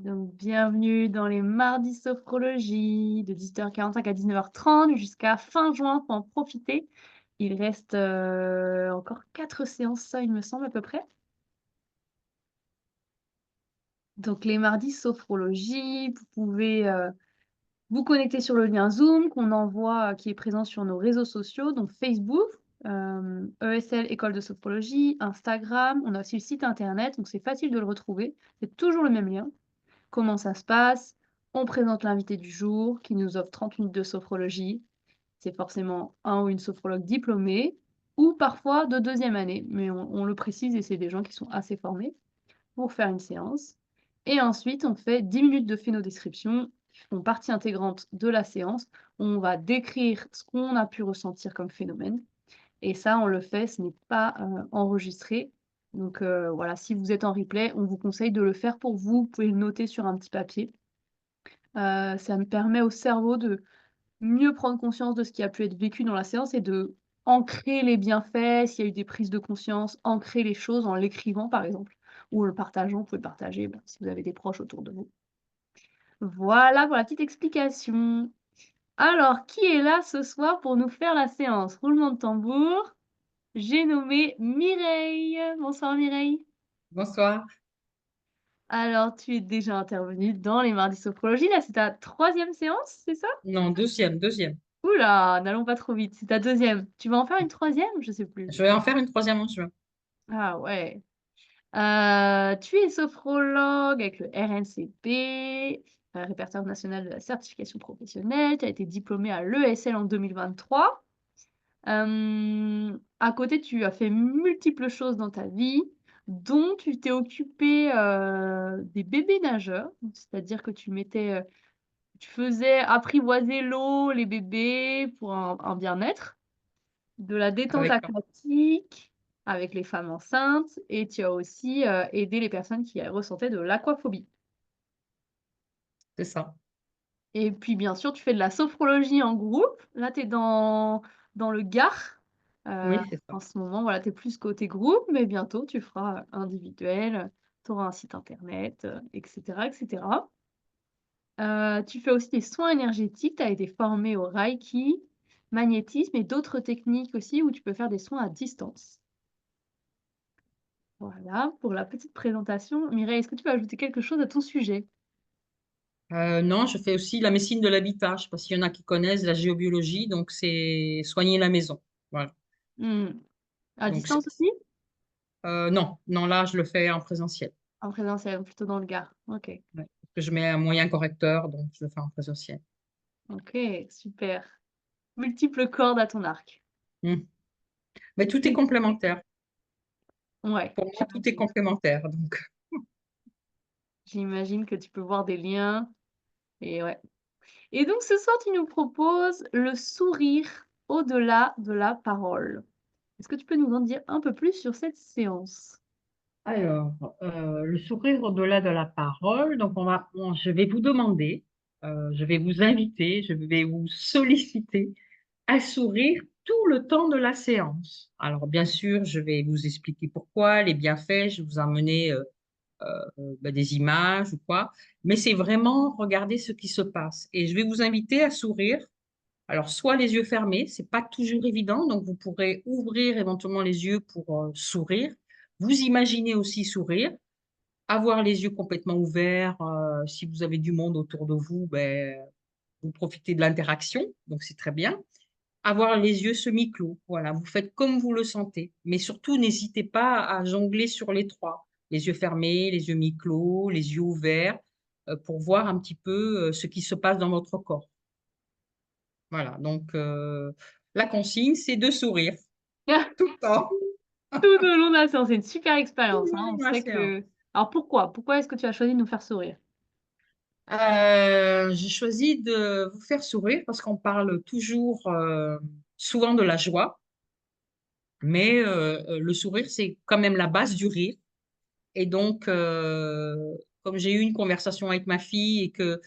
Donc, bienvenue dans les mardis sophrologie de 18h45 à 19h30 jusqu'à fin juin pour en profiter. Il reste encore 4 séances, ça, il me semble, à peu près. Donc, les mardis sophrologie, vous pouvez vous connecter sur le lien Zoom qu'on envoie, qui est présent sur nos réseaux sociaux, donc Facebook, ESL École de Sophrologie, Instagram. On a aussi le site internet, donc c'est facile de le retrouver. C'est toujours le même lien. Comment ça se passe? On présente l'invité du jour qui nous offre 30 minutes de sophrologie. C'est forcément un ou une sophrologue diplômée ou parfois de deuxième année, mais on le précise et c'est des gens qui sont assez formés pour faire une séance. Et ensuite, on fait 10 minutes de phénodescription qui font partie intégrante de la séance. On va décrire ce qu'on a pu ressentir comme phénomène. Et ça, on le fait, ce n'est pas enregistré. Donc voilà, si vous êtes en replay, on vous conseille de le faire pour vous. Vous pouvez le noter sur un petit papier. Ça me permet au cerveau de mieux prendre conscience de ce qui a pu être vécu dans la séance et de ancrer les bienfaits, s'il y a eu des prises de conscience, ancrer les choses en l'écrivant, par exemple, ou en le partageant. Vous pouvez le partager si vous avez des proches autour de vous. Voilà pour la petite explication. Alors, qui est là ce soir pour nous faire la séance? Roulement de tambour. J'ai nommé Mireille. Bonsoir Mireille. Bonsoir. Alors, tu es déjà intervenue dans les mardis sophrologie. Là, c'est ta 3e séance, c'est ça? Non, deuxième. Oula, n'allons pas trop vite. C'est ta 2e. Tu vas en faire une 3e? Je sais plus. Je vais en faire une troisième en juin. Ah ouais. Tu es sophrologue avec le RNCP, répertoire national de la certification professionnelle. Tu as été diplômée à l'ESL en 2023. À côté, tu as fait multiples choses dans ta vie, dont tu t'es occupée des bébés nageurs. C'est-à-dire que tu faisais apprivoiser l'eau, les bébés pour un bien-être, de la détente Avec, aquatique avec les femmes enceintes et tu as aussi aidé les personnes qui ressentaient de l'aquaphobie. c'est ça. Et puis, bien sûr, tu fais de la sophrologie en groupe. Là, tu es dans le Gard. Oui, c'est ça. En ce moment, voilà, tu es plus côté groupe, mais bientôt, tu feras individuel. Tu auras un site internet, etc., etc. Tu fais aussi des soins énergétiques. Tu as été formée au Reiki, magnétisme et d'autres techniques aussi où tu peux faire des soins à distance. Voilà pour la petite présentation. Mireille, est-ce que tu veux ajouter quelque chose à ton sujet? Non, je fais aussi la médecine de l'habitat. Je ne sais pas s'il y en a qui connaissent la géobiologie, donc c'est soigner la maison. Voilà. Mmh. À Donc, distance aussi? non, non, là, je le fais en présentiel. En présentiel, plutôt dans le Gard. OK. Ouais. Parce que je mets un moyen correcteur, donc je le fais en présentiel. OK, super. Multiples cordes à ton arc. Hmm. Mais tout est Et complémentaire. ouais, Pour moi, tout est complémentaire. Donc, j'imagine que tu peux voir des liens et ouais. Et donc ce soir, tu nous proposes le sourire au-delà de la parole. Est-ce que tu peux nous en dire un peu plus sur cette séance? alors, le sourire au-delà de la parole. Donc, je vais vous demander, je vais vous inviter, je vais vous solliciter à sourire tout le temps de la séance. Alors, bien sûr, je vais vous expliquer pourquoi, les bienfaits, je vais vous emmener des images ou quoi, mais c'est vraiment regarder ce qui se passe. Et je vais vous inviter à sourire. Alors, soit les yeux fermés, c'est pas toujours évident, donc vous pourrez ouvrir éventuellement les yeux pour sourire. Vous imaginez aussi sourire, avoir les yeux complètement ouverts. Si vous avez du monde autour de vous, ben, vous profitez de l'interaction, donc c'est très bien. Avoir les yeux semi-clos, voilà, vous faites comme vous le sentez, mais surtout n'hésitez pas à jongler sur les trois, les yeux fermés, les yeux mi-clos, les yeux ouverts, pour voir un petit peu ce qui se passe dans votre corps. Voilà, donc la consigne, c'est de sourire tout le temps, Tout au long de la séance, c'est une super tout expérience, le hein. long On de la sait séance. que alors pourquoi? Pourquoi est-ce que tu as choisi de nous faire sourire? J'ai choisi de vous faire sourire parce qu'on parle toujours souvent de la joie, mais le sourire, c'est quand même la base du rire. Et donc, comme j'ai eu une conversation avec ma fille et que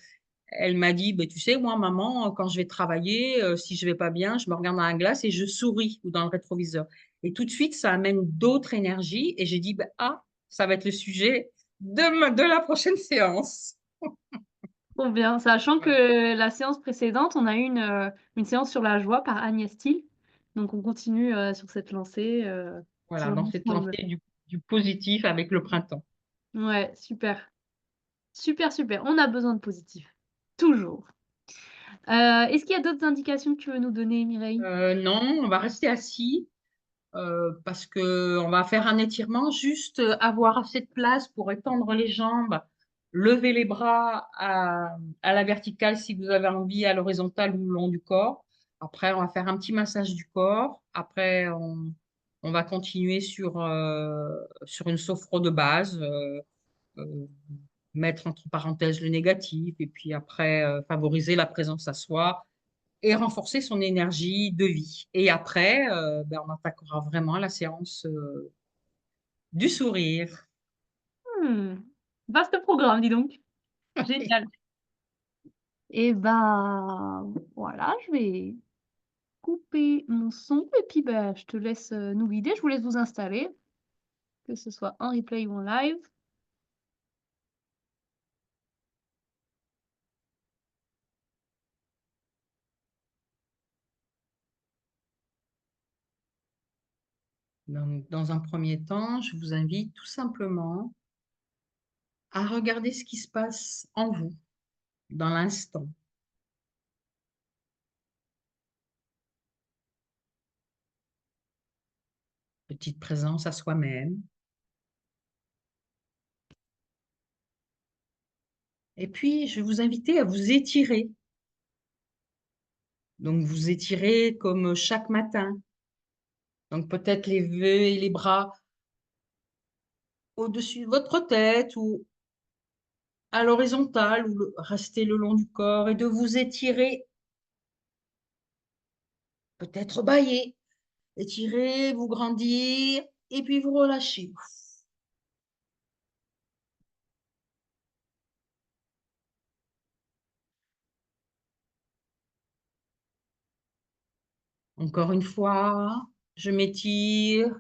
elle m'a dit, ben, tu sais, moi, maman, quand je vais travailler, si je vais pas bien, je me regarde dans la glace et je souris ou dans le rétroviseur. Et tout de suite, ça amène d'autres énergies. Et j'ai dit, ben, ah, ça va être le sujet de la prochaine séance. Trop bien. Sachant Voilà. que la séance précédente, on a eu une séance sur la joie par Agnès Thiel. Donc on continue sur cette lancée Voilà, toujours dans cette ensemble. lancée du positif avec le printemps. Ouais, super. Super, super. On a besoin de positif. Toujours. Est-ce qu'il y a d'autres indications que tu veux nous donner, Mireille? Non, on va rester assis parce que on va faire un étirement, juste avoir assez de place pour étendre les jambes, lever les bras à la verticale si vous avez envie, à l'horizontale ou le long du corps. Après, on va faire un petit massage du corps. Après, on va continuer sur une sophro de base, euh, mettre entre parenthèses le négatif et puis après favoriser la présence à soi et renforcer son énergie de vie. Et après, ben, on attaquera vraiment la séance du sourire. Hmm. Vaste programme, dis donc. Génial. Et ben voilà, je vais couper mon son et puis ben, je te laisse nous guider. Je vous laisse vous installer, que ce soit en replay ou en live. Donc, dans un premier temps, je vous invite tout simplement à regarder ce qui se passe en vous, dans l'instant. Petite présence à soi-même. Et puis, je vais vous inviter à vous étirer. Donc, vous étirez comme chaque matin. Donc, peut-être lever les bras au-dessus de votre tête ou à l'horizontale ou rester le long du corps et de vous étirer, peut-être bailler, étirer, vous grandir et puis vous relâchez. Encore une fois, je m'étire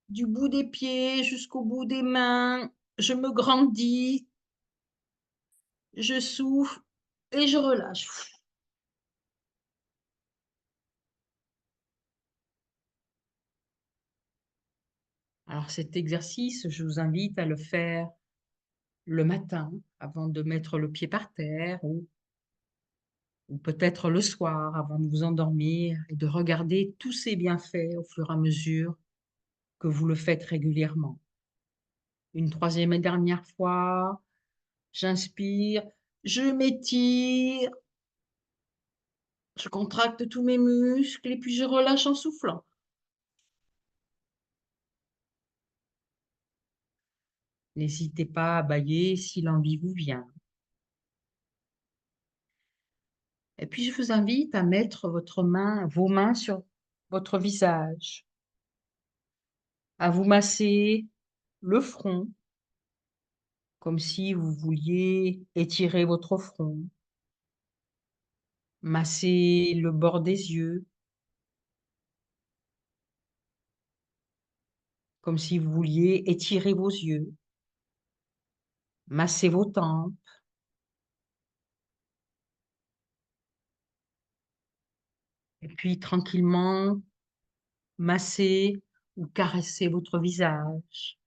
du bout des pieds jusqu'au bout des mains, je me grandis, je souffle et je relâche. Alors cet exercice, je vous invite à le faire le matin avant de mettre le pied par terre ou peut-être le soir avant de vous endormir et de regarder tous ces bienfaits au fur et à mesure que vous le faites régulièrement. Une troisième et dernière fois, j'inspire, je m'étire, je contracte tous mes muscles et puis je relâche en soufflant. N'hésitez pas à bâiller si l'envie vous vient. Et puis je vous invite à mettre vos mains sur votre visage, à vous masser le front, comme si vous vouliez étirer votre front, masser le bord des yeux, comme si vous vouliez étirer vos yeux, masser vos tempes, et puis tranquillement masser ou caresser votre visage,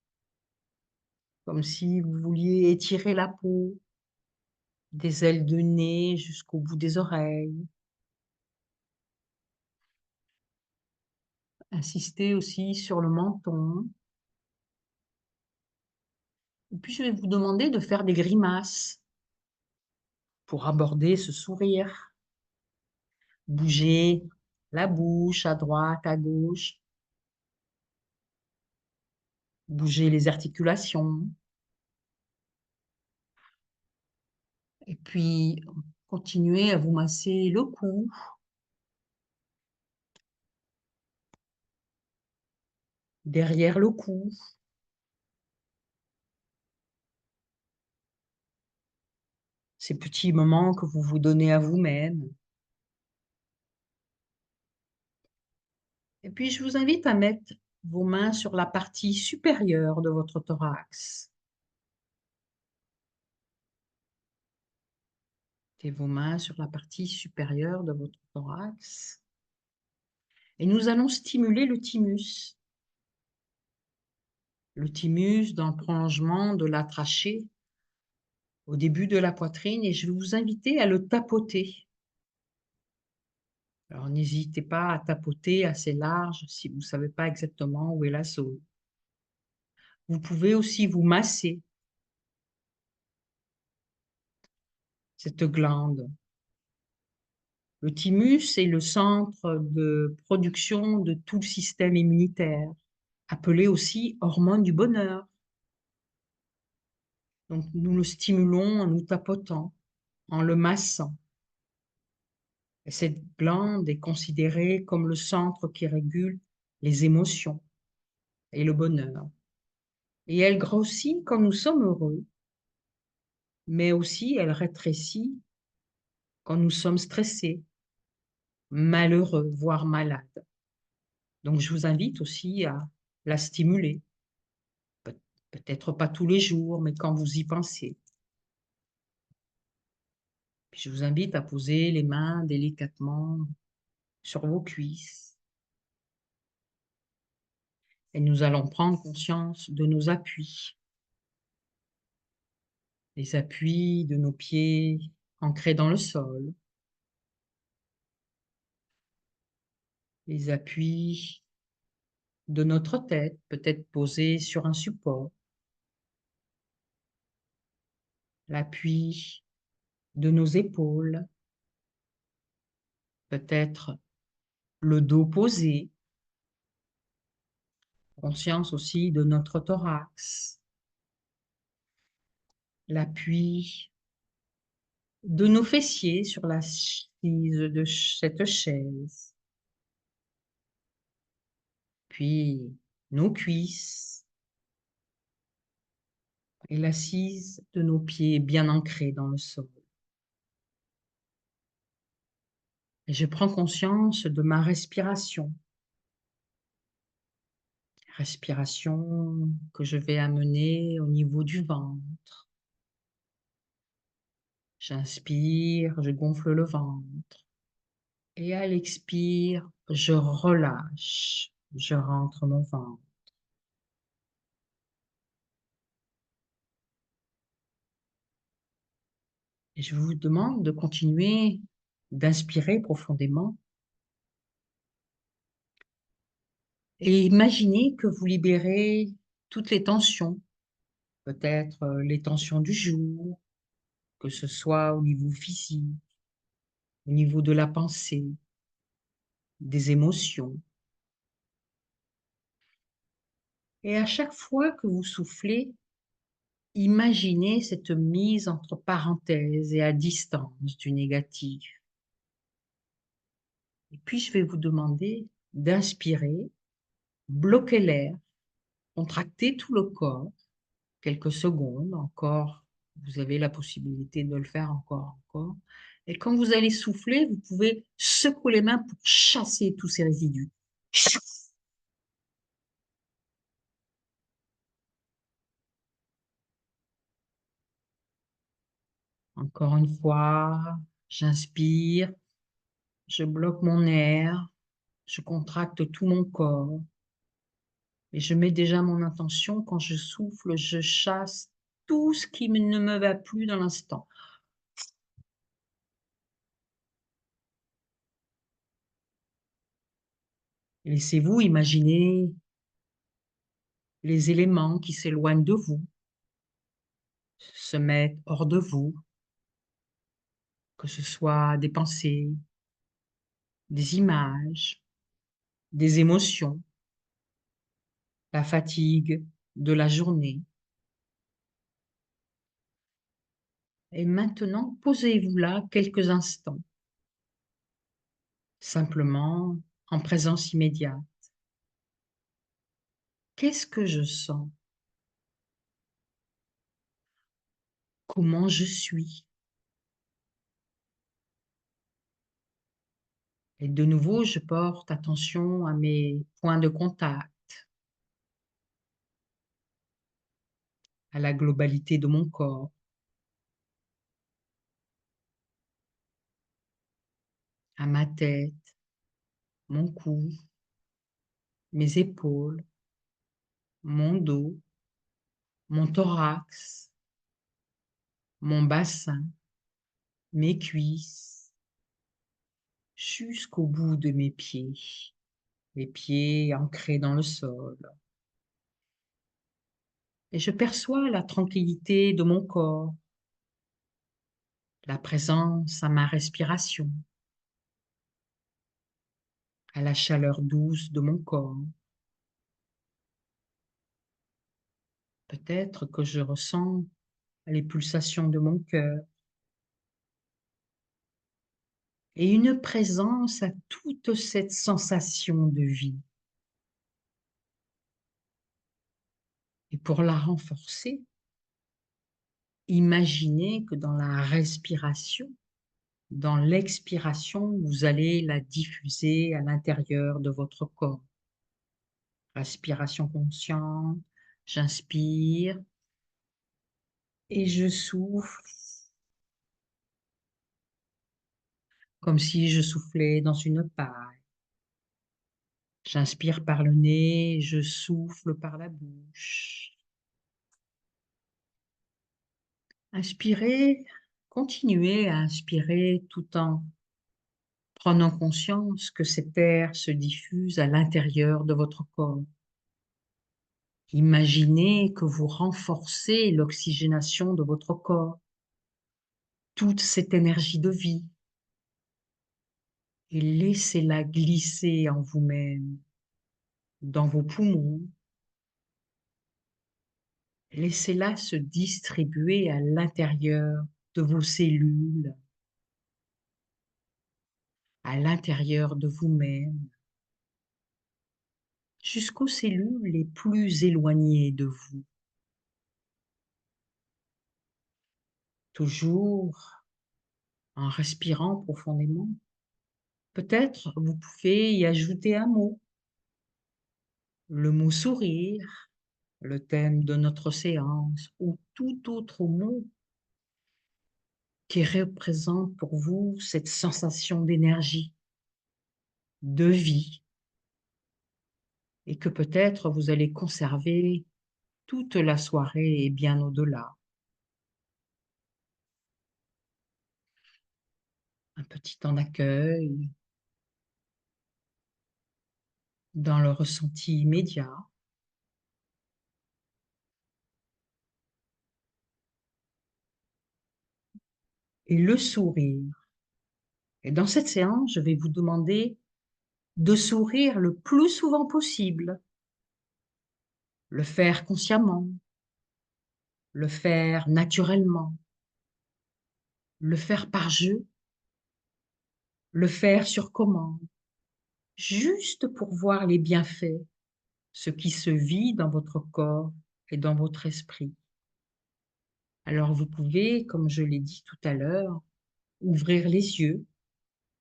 comme si vous vouliez étirer la peau, des ailes de nez jusqu'au bout des oreilles. Insistez aussi sur le menton. Et puis je vais vous demander de faire des grimaces pour aborder ce sourire. Bougez la bouche à droite, à gauche. Bougez les articulations. Et puis, continuez à vous masser le cou, derrière le cou. Ces petits moments que vous vous donnez à vous-même. Et puis, je vous invite à mettre vos mains sur la partie supérieure de votre thorax. Mettez vos mains sur la partie supérieure de votre thorax. Et nous allons stimuler le thymus. Le thymus dans le prolongement de la trachée au début de la poitrine et je vais vous inviter à le tapoter. Alors n'hésitez pas à tapoter assez large si vous ne savez pas exactement où est la zone. Vous pouvez aussi vous masser cette glande. Le thymus est le centre de production de tout le système immunitaire, appelé aussi hormone du bonheur. Donc nous le stimulons en nous tapotant, en le massant. Et cette glande est considérée comme le centre qui régule les émotions et le bonheur. Et elle grossit quand nous sommes heureux, mais aussi elle rétrécit quand nous sommes stressés, malheureux, voire malades. Donc je vous invite aussi à la stimuler. Peut-être pas tous les jours, mais quand vous y pensez. Puis je vous invite à poser les mains délicatement sur vos cuisses. Et nous allons prendre conscience de nos appuis. Les appuis de nos pieds ancrés dans le sol. Les appuis de notre tête, peut-être posés sur un support. L'appui de nos épaules, peut-être le dos posé. Conscience aussi de notre thorax. L'appui de nos fessiers sur l'assise de cette chaise. Puis nos cuisses et l'assise de nos pieds bien ancrés dans le sol. Et je prends conscience de ma respiration. Respiration que je vais amener au niveau du ventre. J'inspire, je gonfle le ventre. Et à l'expire, je relâche, je rentre mon ventre. Et je vous demande de continuer d'inspirer profondément. Et imaginez que vous libérez toutes les tensions, peut-être les tensions du jour, que ce soit au niveau physique, au niveau de la pensée, des émotions. Et à chaque fois que vous soufflez, imaginez cette mise entre parenthèses et à distance du négatif. Et puis, je vais vous demander d'inspirer, bloquer l'air, contracter tout le corps, quelques secondes encore. Vous avez la possibilité de le faire encore. Et quand vous allez souffler, vous pouvez secouer les mains pour chasser tous ces résidus. Encore une fois, j'inspire, je bloque mon air, je contracte tout mon corps. Et je mets déjà mon intention, quand je souffle, je chasse tout ce qui ne me va plus dans l'instant. Laissez-vous imaginer les éléments qui s'éloignent de vous, se mettent hors de vous, que ce soit des pensées, des images, des émotions, la fatigue de la journée. Et maintenant, posez-vous là quelques instants, simplement en présence immédiate. Qu'est-ce que je sens? Comment je suis? Et de nouveau, je porte attention à mes points de contact, à la globalité de mon corps. à ma tête, mon cou, mes épaules, mon dos, mon thorax, mon bassin, mes cuisses, jusqu'au bout de mes pieds, les pieds ancrés dans le sol. Et je perçois la tranquillité de mon corps, la présence à ma respiration, à la chaleur douce de mon corps. Peut-être que je ressens les pulsations de mon cœur et une présence à toute cette sensation de vie. Et pour la renforcer, imaginez que dans la respiration, dans l'expiration, vous allez la diffuser à l'intérieur de votre corps. Respiration consciente, j'inspire et je souffle comme si je soufflais dans une paille. J'inspire par le nez, je souffle par la bouche. Inspirez, continuez à inspirer tout en prenant conscience que cet air se diffuse à l'intérieur de votre corps. Imaginez que vous renforcez l'oxygénation de votre corps, toute cette énergie de vie, et laissez-la glisser en vous-même, dans vos poumons. Laissez-la se distribuer à l'intérieur de vos cellules, à l'intérieur de vous-même, jusqu'aux cellules les plus éloignées de vous. Toujours en respirant profondément. Peut-être vous pouvez y ajouter un mot, le mot sourire, le thème de notre séance, ou tout autre mot qui représente pour vous cette sensation d'énergie, de vie, et que peut-être vous allez conserver toute la soirée et bien au-delà. Un petit temps d'accueil dans le ressenti immédiat. Et le sourire. Et dans cette séance, je vais vous demander de sourire le plus souvent possible, le faire consciemment, le faire naturellement, le faire par jeu, le faire sur commande, juste pour voir les bienfaits, ce qui se vit dans votre corps et dans votre esprit. Alors vous pouvez, comme je l'ai dit tout à l'heure, ouvrir les yeux,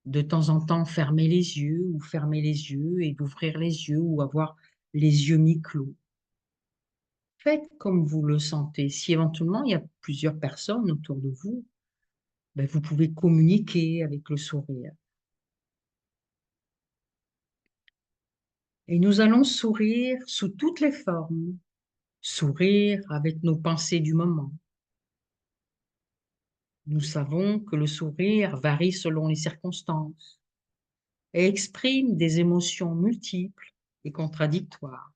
de temps en temps fermer les yeux ou fermer les yeux et d'ouvrir les yeux ou avoir les yeux mi-clos. Faites comme vous le sentez. Si éventuellement il y a plusieurs personnes autour de vous, ben, vous pouvez communiquer avec le sourire. Et nous allons sourire sous toutes les formes, sourire avec nos pensées du moment. Nous savons que le sourire varie selon les circonstances et exprime des émotions multiples et contradictoires.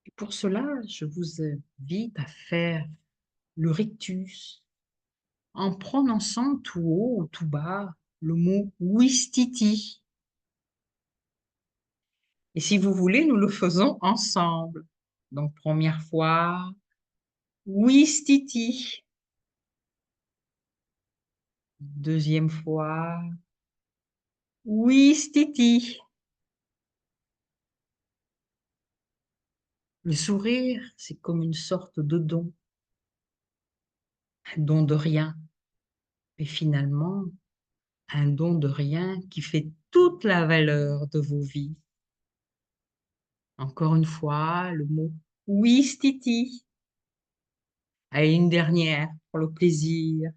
Et pour cela, je vous invite à faire le rictus en prononçant tout haut ou tout bas le mot ouistiti. Et si vous voulez, nous le faisons ensemble. Donc, première fois, ouistiti. Deuxième fois, ouistiti. Le sourire, c'est comme une sorte de don, un don de rien, mais finalement, un don de rien qui fait toute la valeur de vos vies. Encore une fois, le mot ouistiti. Allez, une dernière pour le plaisir.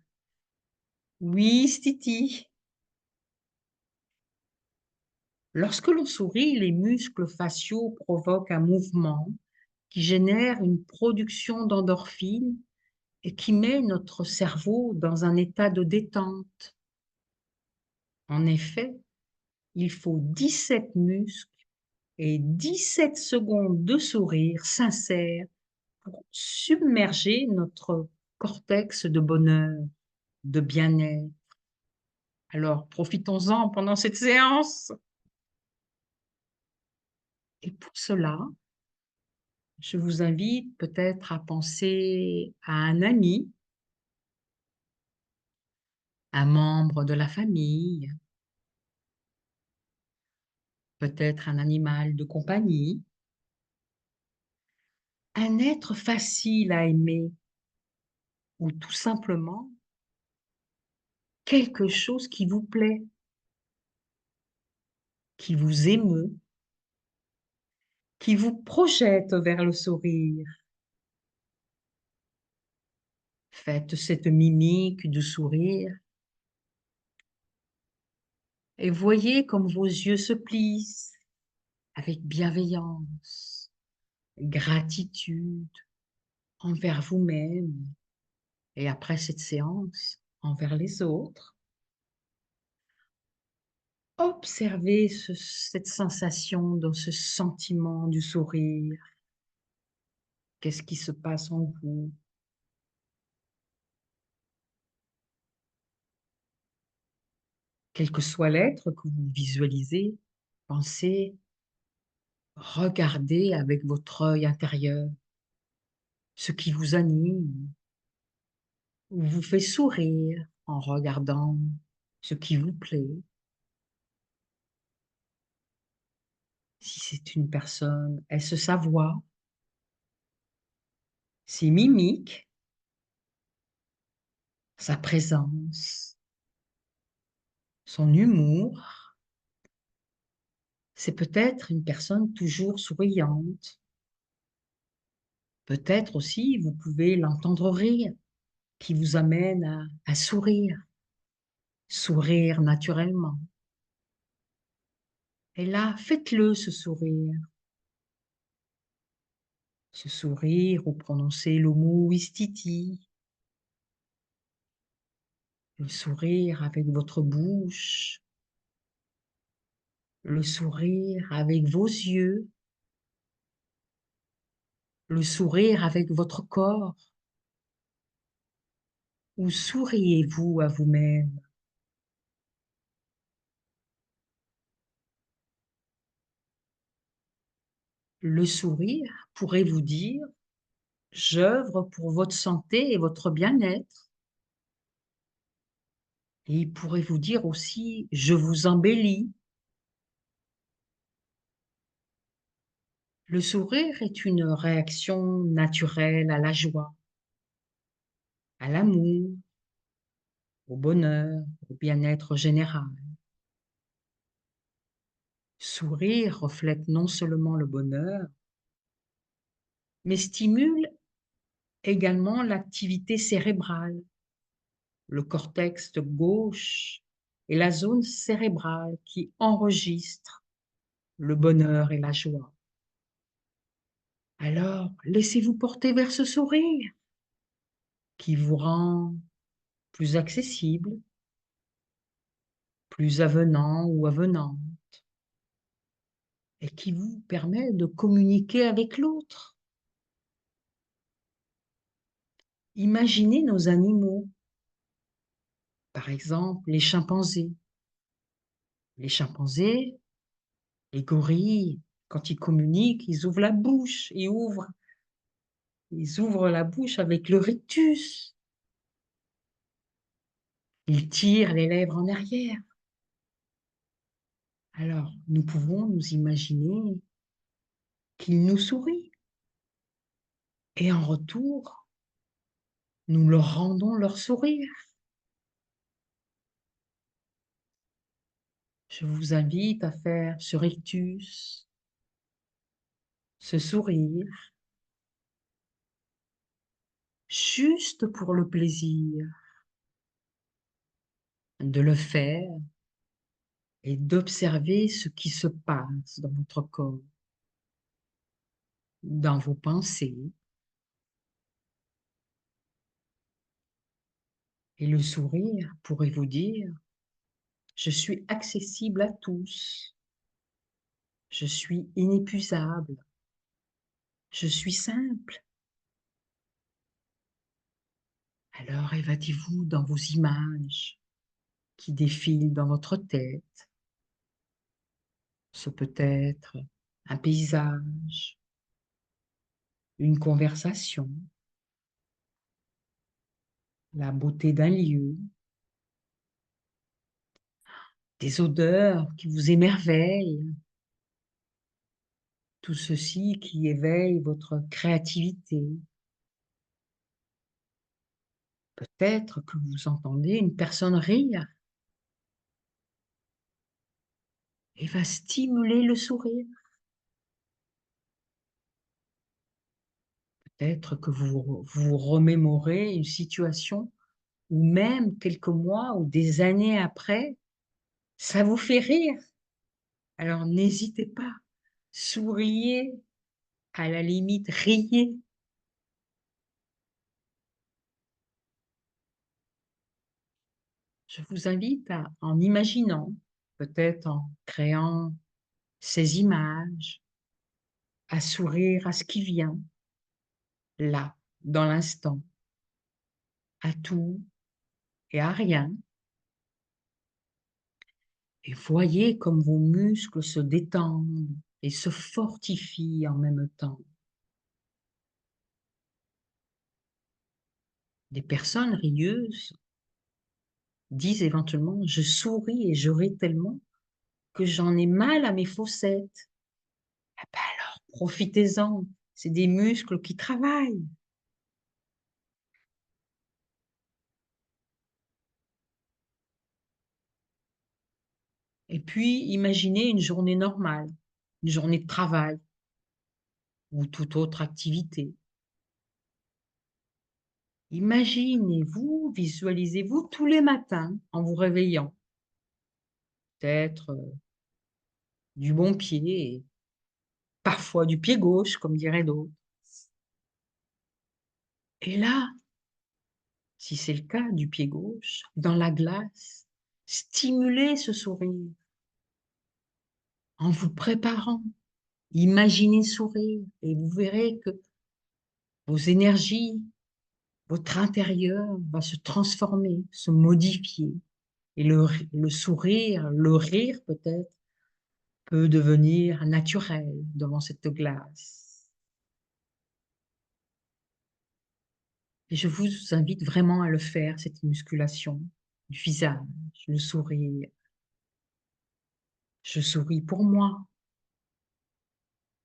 Oui, Stiti. Lorsque l'on sourit, les muscles faciaux provoquent un mouvement qui génère une production d'endorphines et qui met notre cerveau dans un état de détente. En effet, il faut 17 muscles et 17 secondes de sourire sincère pour submerger notre cortex de bonheur, de bien-être. Alors, profitons-en pendant cette séance. Et pour cela, je vous invite peut-être à penser à un ami, un membre de la famille, peut-être un animal de compagnie, un être facile à aimer ou tout simplement quelque chose qui vous plaît, qui vous émeut, qui vous projette vers le sourire. Faites cette mimique du sourire et voyez comme vos yeux se plissent avec bienveillance, gratitude envers vous-même et après cette séance, envers les autres. Observez cette sensation dans ce sentiment du sourire. Qu'est-ce qui se passe en vous? Quel que soit l'être que vous visualisez, pensez, regardez avec votre œil intérieur ce qui vous anime ou vous fait sourire en regardant ce qui vous plaît. Si c'est une personne, est-ce sa voix, ses mimiques, sa présence, son humour? C'est peut-être une personne toujours souriante. Peut-être aussi, vous pouvez l'entendre rire, qui vous amène à sourire, sourire naturellement. Et là, faites-le, ce sourire où prononcez le mot Wistiti, le sourire avec votre bouche, le sourire avec vos yeux, le sourire avec votre corps. Ou souriez-vous à vous-même? Le sourire pourrait vous dire: j'œuvre pour votre santé et votre bien-être. Et il pourrait vous dire aussi: je vous embellis. Le sourire est une réaction naturelle à la joie, à l'amour, au bonheur, au bien-être général. Sourire reflète non seulement le bonheur, mais stimule également l'activité cérébrale, le cortex gauche et la zone cérébrale qui enregistre le bonheur et la joie. Alors, laissez-vous porter vers ce sourire qui vous rend plus accessible, plus avenant ou avenante, et qui vous permet de communiquer avec l'autre. Imaginez nos animaux, par exemple les chimpanzés. Les chimpanzés, les gorilles, quand ils communiquent, ils ouvrent la bouche, ils ouvrent la bouche avec le rictus. Ils tirent les lèvres en arrière. Alors, nous pouvons nous imaginer qu'ils nous sourient. Et en retour, nous leur rendons leur sourire. Je vous invite à faire ce rictus, ce sourire, juste pour le plaisir. de le faire et d'observer ce qui se passe dans votre corps, dans vos pensées. Et le sourire pourrait vous dire, je suis accessible à tous, je suis inépuisable, je suis simple. Alors évadez-vous dans vos images qui défilent dans votre tête. Ce peut être un paysage, une conversation, la beauté d'un lieu, des odeurs qui vous émerveillent, tout ceci qui éveille votre créativité. Peut-être que vous entendez une personne rire et va stimuler le sourire. Peut-être que vous remémorez une situation ou même quelques mois ou des années après, ça vous fait rire. Alors n'hésitez pas, souriez, à la limite, riez. Je vous invite en imaginant, peut-être en créant ces images, à sourire à ce qui vient, là, dans l'instant, à tout et à rien. Et voyez comme vos muscles se détendent et se fortifient en même temps. Des personnes rieuses disent éventuellement, je souris et je ris tellement que j'en ai mal à mes fossettes. Ah ben alors, profitez-en, c'est des muscles qui travaillent. Et puis, imaginez une journée normale, une journée de travail ou toute autre activité. Imaginez-vous, visualisez-vous tous les matins en vous réveillant, peut-être du bon pied, et parfois du pied gauche, comme dirait d'autres. Et là, si c'est le cas du pied gauche, dans la glace, stimulez ce sourire en vous préparant. Imaginez sourire et vous verrez que vos énergies, votre intérieur va se transformer, se modifier. Et le sourire, le rire peut-être, peut devenir naturel devant cette glace. Et je vous invite vraiment à le faire, cette musculation du visage, le sourire. Je souris pour moi.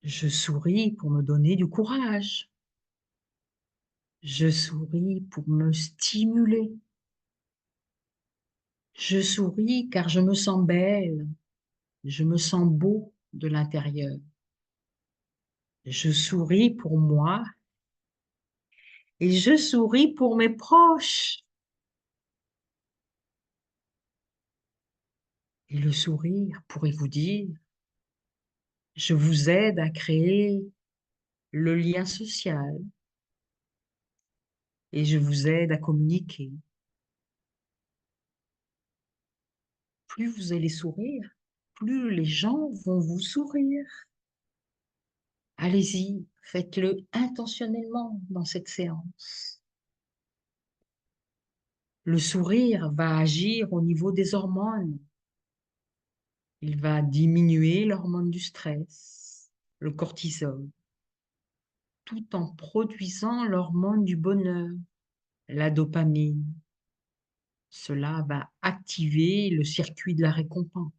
Je souris pour me donner du courage. Je souris pour me stimuler. Je souris car je me sens belle. Je me sens beau de l'intérieur. Je souris pour moi et je souris pour mes proches. Et le sourire pourrait vous dire, je vous aide à créer le lien social et je vous aide à communiquer. Plus vous allez sourire, plus les gens vont vous sourire. Allez-y, faites-le intentionnellement dans cette séance. Le sourire va agir au niveau des hormones. Il va diminuer l'hormone du stress, le cortisol, tout en produisant l'hormone du bonheur, la dopamine. Cela va activer le circuit de la récompense.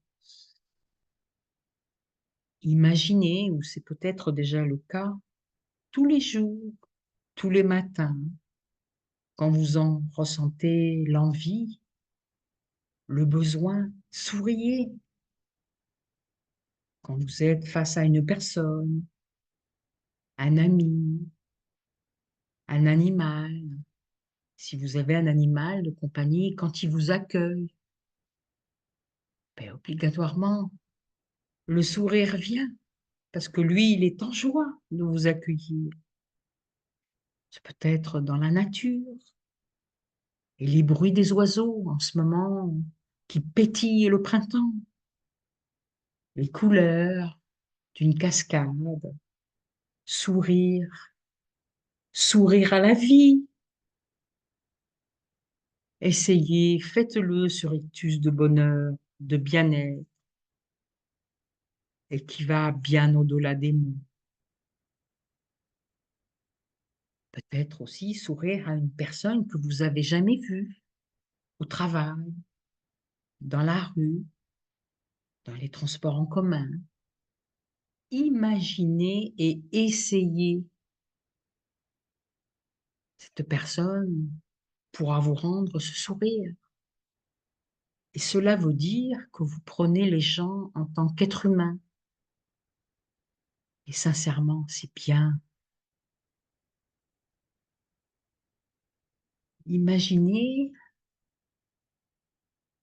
Imaginez, ou c'est peut-être déjà le cas, tous les jours, tous les matins, quand vous en ressentez l'envie, le besoin, souriez. Quand vous êtes face à une personne, un ami, un animal, si vous avez un animal de compagnie, quand il vous accueille, ben, obligatoirement, le sourire vient, parce que lui, il est en joie de vous accueillir. C'est peut-être dans la nature, et les bruits des oiseaux en ce moment qui pétillent le printemps, les couleurs d'une cascade, sourire, sourire à la vie. Essayez, faites-le ce rictus de bonheur, de bien-être, et qui va bien au-delà des mots. Peut-être aussi sourire à une personne que vous avez jamais vue au travail, dans la rue, dans les transports en commun. Imaginez et essayez cette personne pourra vous rendre ce sourire. Et cela veut dire que vous prenez les gens en tant qu'êtres humains. Et sincèrement, c'est bien. Imaginez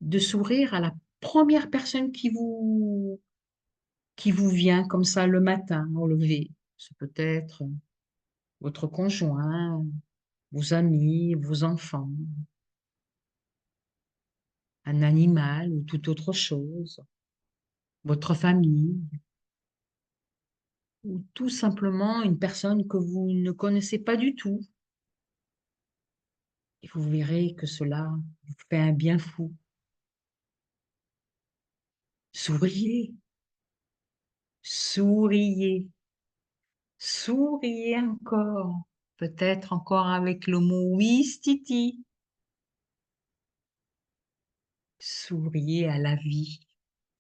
de sourire à la première personne qui vous vient comme ça le matin au lever. C'est peut-être votre conjoint, vos amis, vos enfants, un animal ou toute autre chose, votre famille, ou tout simplement une personne que vous ne connaissez pas du tout. Et vous verrez que cela vous fait un bien fou. Souriez, souriez, souriez encore. Peut-être encore avec le mot oui, Titi. Souriez à la vie,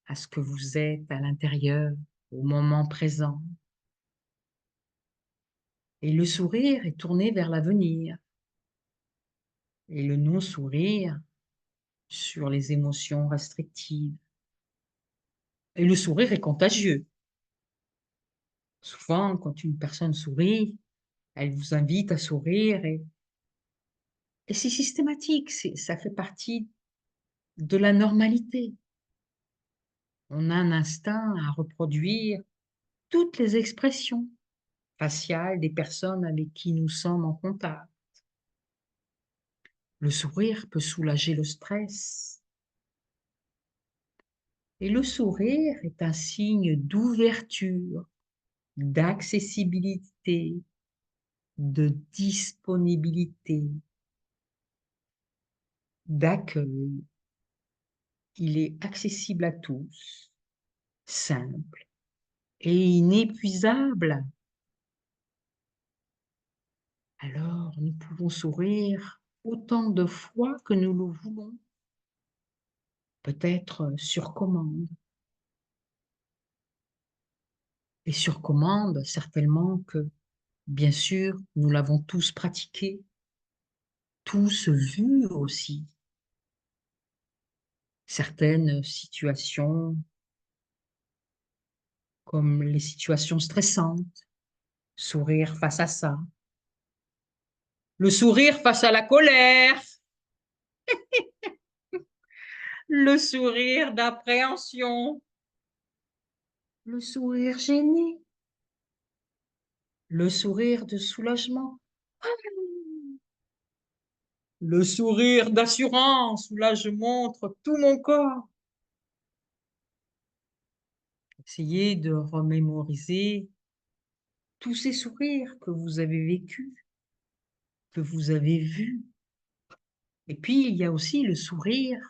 à ce que vous êtes à l'intérieur, au moment présent. Et le sourire est tourné vers l'avenir. Et le non-sourire sur les émotions restrictives. Et le sourire est contagieux. Souvent, quand une personne sourit, elle vous invite à sourire et c'est systématique, ça fait partie de la normalité. On a un instinct à reproduire toutes les expressions faciales des personnes avec qui nous sommes en contact. Le sourire peut soulager le stress. Et le sourire est un signe d'ouverture, d'accessibilité, de disponibilité, d'accueil. Il est accessible à tous, simple et inépuisable. Alors nous pouvons sourire autant de fois que nous le voulons, peut-être sur commande. Et sur commande, certainement que, bien sûr, nous l'avons tous pratiqué, tous vu aussi. Certaines situations, comme les situations stressantes, sourire face à ça. Le sourire face à la colère, le sourire d'appréhension, le sourire gêné, le sourire de soulagement, le sourire d'assurance où là je montre tout mon corps. Essayez de remémoriser tous ces sourires que vous avez vécus, que vous avez vus. Et puis il y a aussi le sourire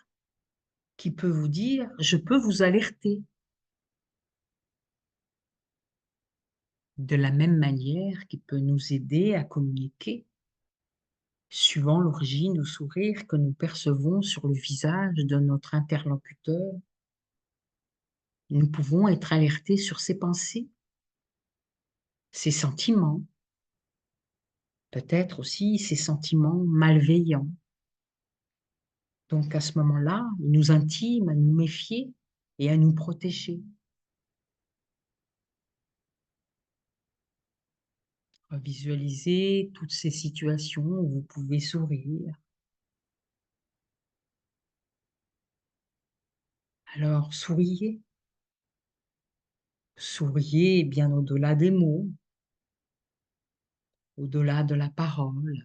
qui peut vous dire je peux vous alerter. De la même manière qu'il peut nous aider à communiquer, suivant l'origine ou sourire que nous percevons sur le visage de notre interlocuteur. Nous pouvons être alertés sur ses pensées, ses sentiments, peut-être aussi ses sentiments malveillants. Donc à ce moment-là, il nous intime à nous méfier et à nous protéger. Visualisez toutes ces situations où vous pouvez sourire. Alors, souriez. Souriez bien au-delà des mots, au-delà de la parole.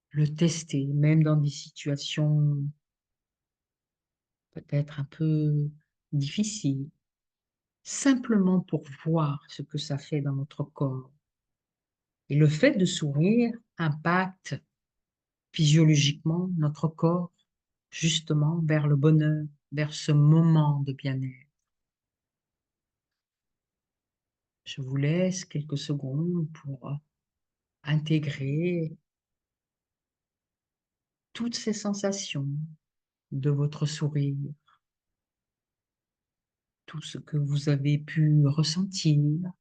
Le tester, même dans des situations peut-être un peu difficiles, simplement pour voir ce que ça fait dans notre corps. Et le fait de sourire impacte physiologiquement notre corps, justement vers le bonheur, vers ce moment de bien-être. Je vous laisse quelques secondes pour intégrer toutes ces sensations de votre sourire, tout ce que vous avez pu ressentir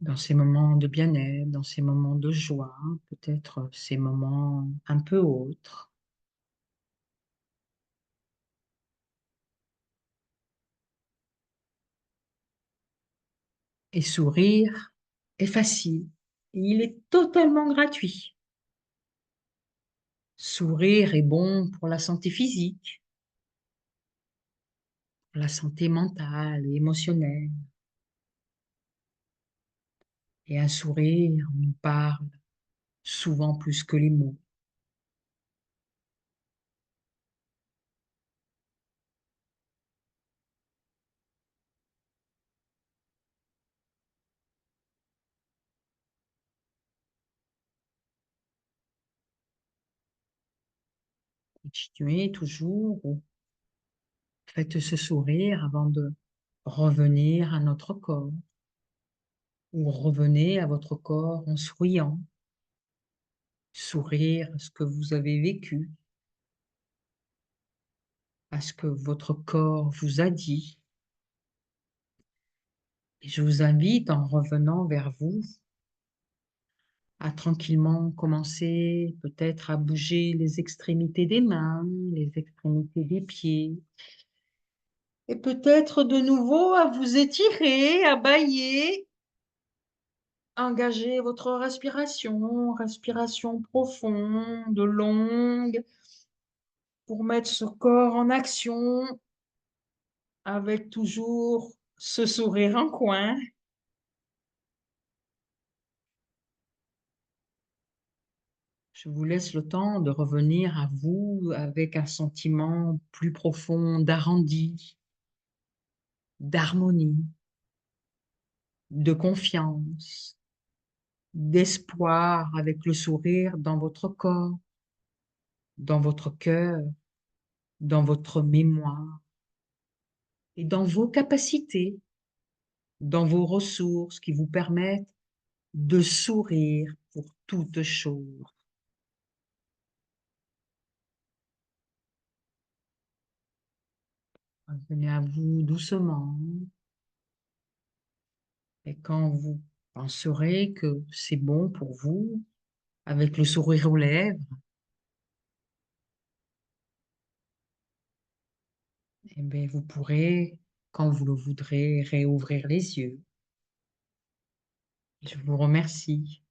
dans ces moments de bien-être, dans ces moments de joie, peut-être ces moments un peu autres. Et sourire est facile. Et il est totalement gratuit. Sourire est bon pour la santé physique, pour la santé mentale et émotionnelle. Et un sourire nous parle souvent plus que les mots. Continuez toujours, ou faites ce sourire avant de revenir à notre corps, ou revenez à votre corps en souriant. Sourire à ce que vous avez vécu, à ce que votre corps vous a dit. Et je vous invite, en revenant vers vous, à tranquillement commencer peut-être à bouger les extrémités des mains, les extrémités des pieds, et peut-être de nouveau à vous étirer, à bâiller. Engagez votre respiration, respiration profonde, longue, pour mettre ce corps en action avec toujours ce sourire en coin. Je vous laisse le temps de revenir à vous avec un sentiment plus profond d'arrondi, d'harmonie, de confiance, d'espoir avec le sourire dans votre corps, dans votre cœur, dans votre mémoire et dans vos capacités, dans vos ressources qui vous permettent de sourire pour toute chose. Revenez à vous doucement et quand vous penserez que c'est bon pour vous, avec le sourire aux lèvres, eh bien, vous pourrez, quand vous le voudrez, réouvrir les yeux. Je vous remercie.